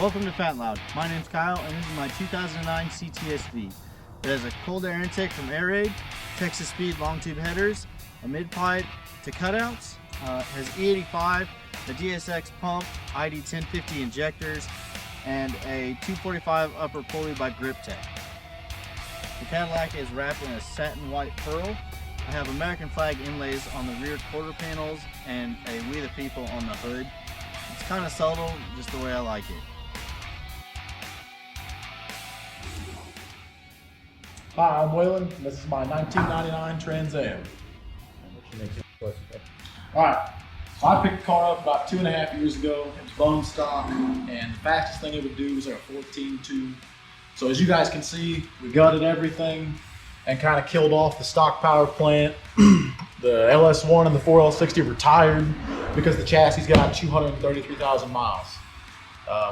Welcome to Fat and Loud. My name's Kyle and this is my 2009 CTSV. It has a cold air intake from Air Raid, Texas Speed long tube headers, a mid-pipe to cutouts, has E85, the DSX pump, ID 1050 injectors, and a 245 upper pulley by Grip Tech. The Cadillac is wrapped in a satin white pearl. I have American flag inlays on the rear quarter panels and a We the People on the hood. It's kind of subtle, just the way I like it. Hi, I'm Waylon. This is my 1999 Trans Am. Alright, so I picked the car up about 2.5 years ago. It was bone stock, and the fastest thing it would do was like a 14.2. So as you guys can see, we gutted everything and kind of killed off the stock power plant. The LS1 and the 4L60 retired because the chassis got 233,000 miles.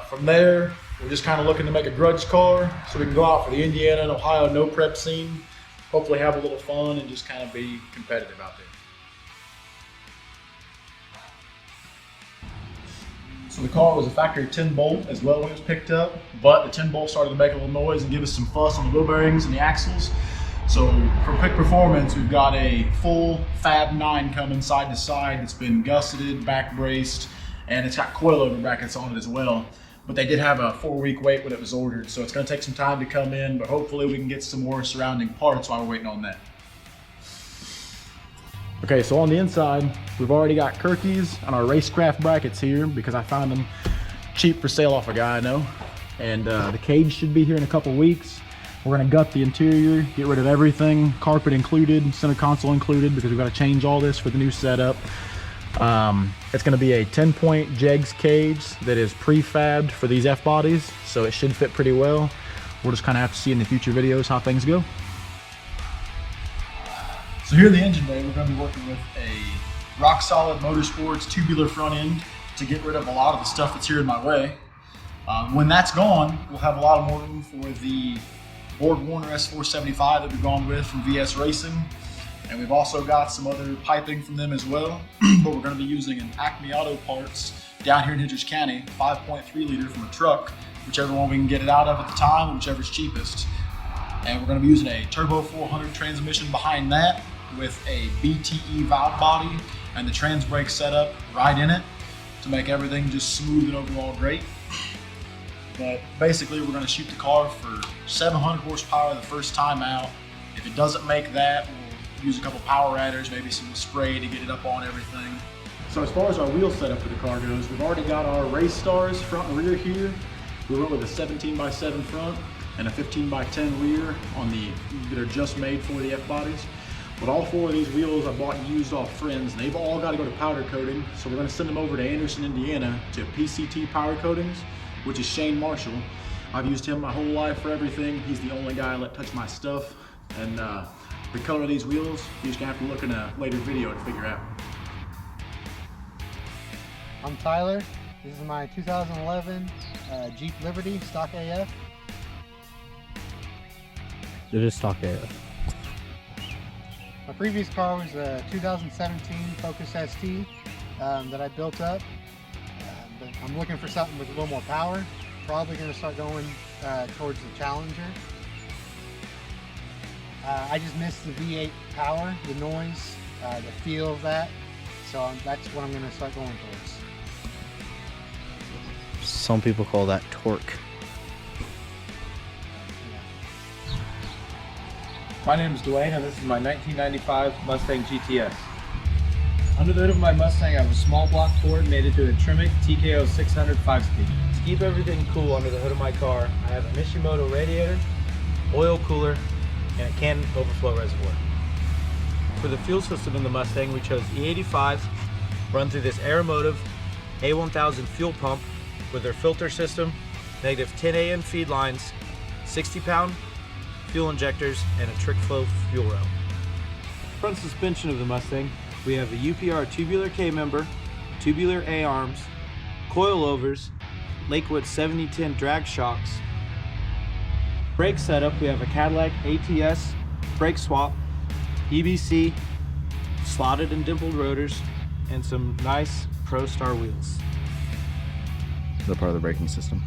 From there, we're just kind of looking to make a grudge car so we can go out for the Indiana and Ohio no prep scene, hopefully have a little fun and just kind of be competitive out there. So the car was a factory 10 bolt as well when it was picked up, but the 10 bolt started to make a little noise and give us some fuss on the wheel bearings and the axles. So for quick performance, we've got a full Fab 9 coming side to side that's been gusseted, back braced, and it's got coilover brackets on it as well. But they did have a 4-week wait when it was ordered, so it's going to take some time to come in, but hopefully we can get some more surrounding parts while we're waiting on that. Okay, so on the inside, we've already got Kirkies on our racecraft brackets here because I found them cheap for sale off a guy I know. And the cage should be here in a couple weeks. We're going to gut the interior, get rid of everything, carpet included, center console included, because we've got to change all this for the new setup. It's going to be a 10-point jegs cage that is prefabbed for these F-bodies, so it should fit pretty well. We'll just kind of have to see in the future videos how things go. So here in the engine bay, we're going to be working with a Rock Solid Motorsports tubular front end to get rid of a lot of the stuff that's here in my way. When that's gone, we'll have a lot of more room for the BorgWarner S475 that we've gone with from VS Racing. And we've also got some other piping from them as well, but we're going to be using an Acme Auto Parts down here in Hendricks County, 5.3 liter from a truck, whichever one we can get it out of at the time, whichever's cheapest. And we're going to be using a Turbo 400 transmission behind that with a BTE valve body and the trans brake setup right in it to make everything just smooth and overall great. But basically we're going to shoot the car for 700 horsepower the first time out. If it doesn't make that, we'll use a couple power adders, maybe some spray to get it up on everything. So as far as our wheel setup for the car goes, we've already got our Race Stars front and rear here. We went with a 17x7 front and a 15x10 rear on the that are just made for the F-bodies. But all 4 of these wheels I bought used off friends, and they've all got to go to powder coating. So we're going to send them over to Anderson, Indiana to PCT Powder Coatings, which is Shane Marshall. I've used him my whole life for everything. He's the only guy I let touch my stuff. And the color of these wheels, you're just gonna have to look in a later video to figure out. I'm Tyler. This is my 2011 Jeep Liberty Stock AF. It is Stock AF. My previous car was a 2017 Focus ST that I built up. But I'm looking for something with a little more power. Probably going to start going towards the Challenger. I just miss the V8 power, the noise, the feel of that. So that's what I'm going to start going towards. Some people call that torque. My name is Dwayne and this is my 1995 Mustang GTS. Under the hood of my Mustang I have a small block Ford mated to a Tremec TKO 600 5-speed. To keep everything cool under the hood of my car, I have a Mishimoto radiator, oil cooler, and a Cannon overflow reservoir. For the fuel system in the Mustang, we chose E85, run through this Aeromotive A1000 fuel pump with their filter system, negative 10 AN feed lines, 60-pound fuel injectors, and a trick flow fuel rail. Front suspension of the Mustang, we have a UPR tubular K-member, tubular A-arms, coilovers, Lakewood 7010 drag shocks. Brake setup, we have a Cadillac ATS brake swap, EBC, slotted and dimpled rotors, and some nice ProStar wheels. Is that part of the braking system?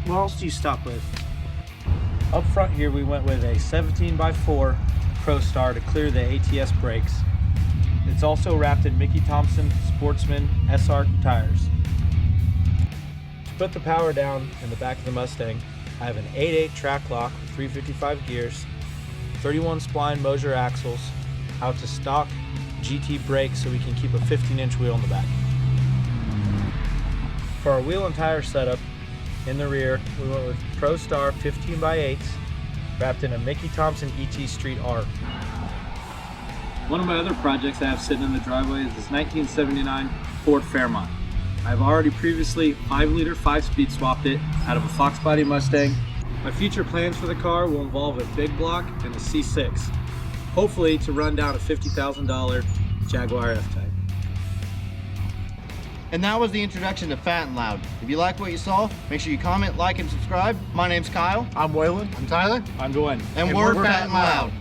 What else do you stop with? Up front here, we went with a 17x4 ProStar to clear the ATS brakes. It's also wrapped in Mickey Thompson Sportsman SR tires. To put the power down in the back of the Mustang, I have an 8/8 track lock with 355 gears, 31 spline Moser axles, out to stock GT brakes so we can keep a 15-inch wheel in the back. For our wheel and tire setup, in the rear, we went with ProStar 15x8s wrapped in a Mickey Thompson ET Street R. One of my other projects I have sitting in the driveway is this 1979 Ford Fairmont. I've already previously 5-liter 5-speed swapped it out of a Fox Body Mustang. My future plans for the car will involve a big block and a C6, hopefully to run down a $50,000 Jaguar F-Type. And that was the introduction to Fat and Loud. If you like what you saw, make sure you comment, like, and subscribe. My name's Kyle. I'm Waylon. I'm Tyler. I'm Dwayne. And we're Fat and Loud.